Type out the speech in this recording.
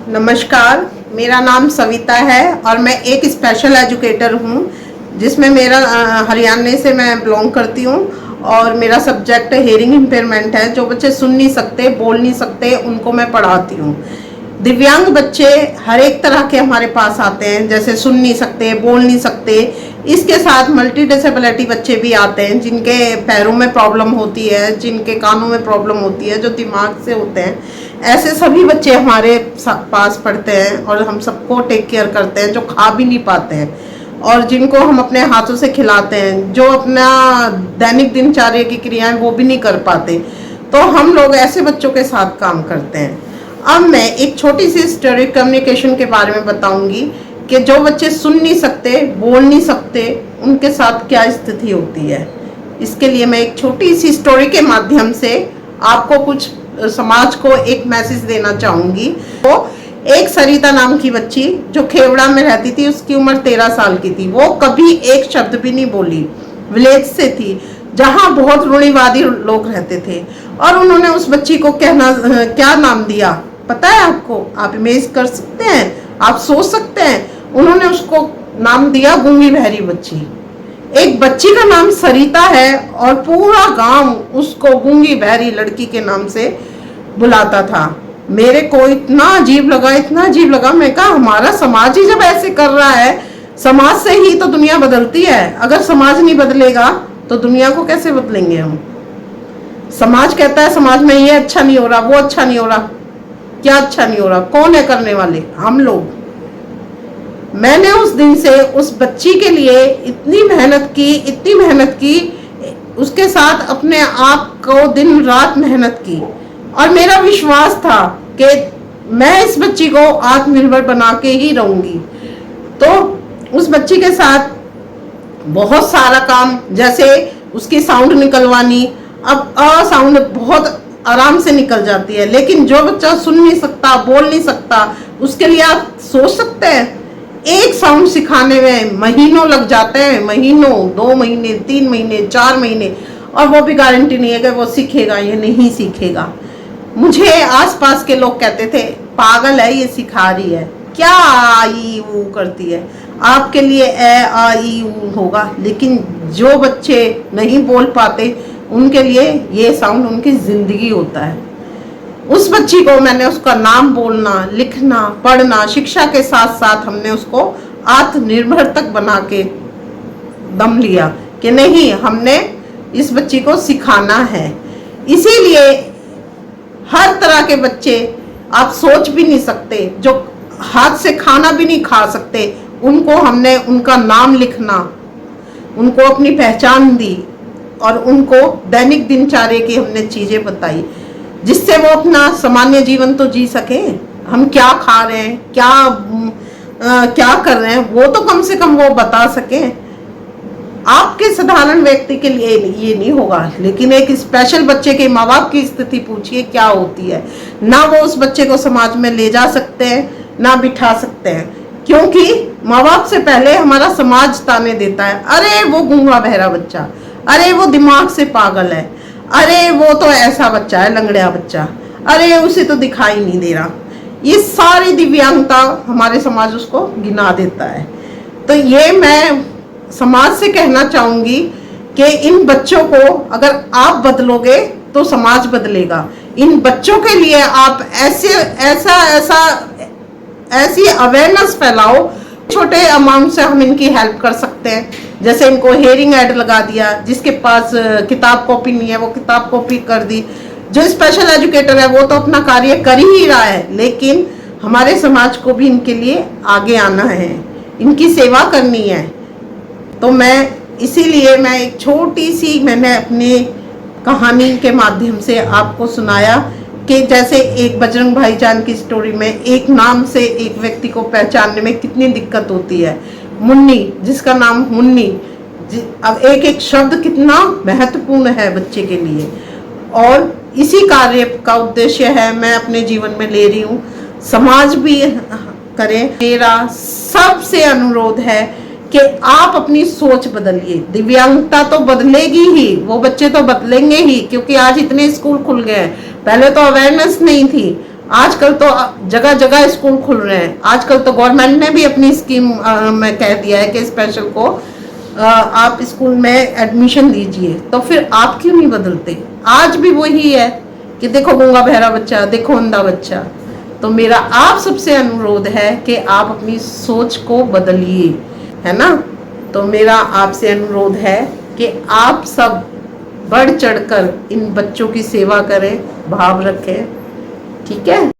नमस्कार, मेरा नाम सविता है और मैं एक स्पेशल एजुकेटर हूँ जिसमें मेरा हरियाणा से मैं बिलोंग करती हूँ और मेरा सब्जेक्ट हेयरिंग इम्पेयरमेंट है। जो बच्चे सुन नहीं सकते, बोल नहीं सकते, उनको मैं पढ़ाती हूँ। दिव्यांग बच्चे हर एक तरह के हमारे पास आते हैं, जैसे सुन नहीं सकते, बोल नहीं सकते। इसके साथ मल्टी डिसेबिलिटी बच्चे भी आते हैं जिनके पैरों में प्रॉब्लम होती है, जिनके कानों में प्रॉब्लम होती है, जो दिमाग से होते हैं। ऐसे सभी बच्चे हमारे पास पढ़ते हैं और हम सबको टेक केयर करते हैं, जो खा भी नहीं पाते हैं और जिनको हम अपने हाथों से खिलाते हैं, जो अपना दैनिक दिनचर्या की क्रियाएं वो भी नहीं कर पाते। तो हम लोग ऐसे बच्चों के साथ काम करते हैं। अब मैं एक छोटी सी स्टोरी कम्युनिकेशन के बारे में बताऊंगी कि जो बच्चे सुन नहीं सकते, बोल नहीं सकते, उनके साथ क्या स्थिति होती है। इसके लिए मैं एक छोटी सी स्टोरी के माध्यम से आपको कुछ समाज को एक मैसेज देना चाहूंगी। तो एक सरिता नाम की बच्ची जो खेवड़ा में रहती थी, उसकी उम्र 13 साल की थी। वो कभी एक शब्द भी नहीं बोली। विलेज से थी जहाँ बहुत रूढ़िवादी लोग रहते थे और उन्होंने उस बच्ची को क्या नाम दिया पता है आपको? आप इमेज कर सकते हैं, आप सोच सकते हैं। उन्होंने उसको नाम दिया गूंगी बहरी बच्ची। एक बच्ची का नाम सरिता है और पूरा गांव उसको गूंगी बहरी लड़की के नाम से बुलाता था। मेरे को इतना अजीब लगा, इतना अजीब लगा। मैं कहा हमारा समाज ही जब ऐसे कर रहा है, समाज से ही तो दुनिया बदलती है। अगर समाज नहीं बदलेगा तो दुनिया को कैसे बदलेंगे हम? समाज कहता है समाज में ये अच्छा नहीं हो रहा, वो अच्छा नहीं हो रहा। क्या अच्छा नहीं हो रहा? कौन है करने वाले? हम लोग। मैंने उस दिन से उस बच्ची के लिए इतनी मेहनत की, इतनी मेहनत की, उसके साथ अपने आप को दिन रात मेहनत की और मेरा विश्वास था कि मैं इस बच्ची को आत्मनिर्भर बना के ही रहूंगी। तो उस बच्ची के साथ बहुत सारा काम, जैसे उसकी साउंड निकलवानी। अब साउंड बहुत आराम से निकल जाती है, लेकिन जो बच्चा सुन नहीं सकता, बोल नहीं सकता, उसके लिए आप सोच सकते हैं एक साउंड सिखाने में महीनों लग जाते हैं। महीनों, 2 महीने, 3 महीने, 4 महीने, और वो भी गारंटी नहीं है कि वो सीखेगा या नहीं सीखेगा। मुझे आसपास के लोग कहते थे पागल है, ये सिखा रही है, क्या आ ई ऊ करती है। आपके लिए ए आ ई ऊ होगा, लेकिन जो बच्चे नहीं बोल पाते उनके लिए ये साउंड उनकी जिंदगी होता है। उस बच्ची को मैंने उसका नाम बोलना, लिखना, पढ़ना, शिक्षा के साथ साथ हमने उसको आत्मनिर्भर तक बना के दम लिया कि नहीं, हमने इस बच्ची को सिखाना है। इसीलिए हर तरह के बच्चे आप सोच भी नहीं सकते, जो हाथ से खाना भी नहीं खा सकते, उनको हमने उनका नाम लिखना, उनको अपनी पहचान दी और उनको दैनिक दिनचर्या की हमने चीजें बताई जिससे वो अपना सामान्य जीवन तो जी सके। हम क्या खा रहे हैं, क्या कर रहे हैं, वो तो कम से कम वो बता सके। आपके साधारण व्यक्ति के लिए ये नहीं होगा, लेकिन एक स्पेशल बच्चे के माँ बाप की स्थिति पूछिए क्या होती है। ना वो उस बच्चे को समाज में ले जा सकते हैं, ना बिठा सकते हैं, क्योंकि माँ बाप से पहले हमारा समाज ताने देता है, अरे वो गूंगा बहरा बच्चा, अरे वो दिमाग से पागल है, अरे वो तो ऐसा बच्चा है, लंगड़िया बच्चा, अरे उसे तो दिखाई नहीं दे रहा। ये सारी दिव्यांगता हमारे समाज उसको गिना देता है। तो ये मैं समाज से कहना चाहूंगी कि इन बच्चों को अगर आप बदलोगे तो समाज बदलेगा। इन बच्चों के लिए आप ऐसी अवेयरनेस फैलाओ। छोटे अमाउंट से हम इनकी हेल्प कर सकते हैं। जैसे इनको हेयरिंग ऐड लगा दिया, जिसके पास किताब कॉपी नहीं है वो किताब कॉपी कर दी। जो स्पेशल एजुकेटर है वो तो अपना कार्य कर ही रहा है, लेकिन हमारे समाज को भी इनके लिए आगे आना है, इनकी सेवा करनी है। तो इसीलिए मैं एक छोटी सी मैंने अपनी कहानी के माध्यम से आपको सुनाया कि जैसे एक बजरंग भाईजान की स्टोरी में एक नाम से एक व्यक्ति को पहचानने में कितनी दिक्कत होती है। मुन्नी, जिसका नाम मुन्नी, अब एक एक शब्द कितना महत्वपूर्ण है बच्चे के लिए। और इसी कार्य का उद्देश्य है मैं अपने जीवन में ले रही हूँ, समाज भी करे। मेरा सबसे अनुरोध है कि आप अपनी सोच बदलिए। दिव्यांगता तो बदलेगी ही, वो बच्चे तो बदलेंगे ही, क्योंकि आज इतने स्कूल खुल गए हैं। पहले तो अवेयरनेस नहीं थी, आजकल तो जगह जगह स्कूल खुल रहे हैं। आजकल तो गवर्नमेंट ने भी अपनी स्कीम में कह दिया है कि स्पेशल को आप स्कूल में एडमिशन लीजिए। तो फिर आप क्यों नहीं बदलते? आज भी वही है कि देखो गूंगा बहरा बच्चा, देखो अंधा बच्चा। तो मेरा आप सबसे अनुरोध है कि आप अपनी सोच को बदलिए, है ना। तो मेरा आपसे अनुरोध है कि आप सब बढ़ चढ़कर इन बच्चों की सेवा करें, भाव रखें, ठीक है।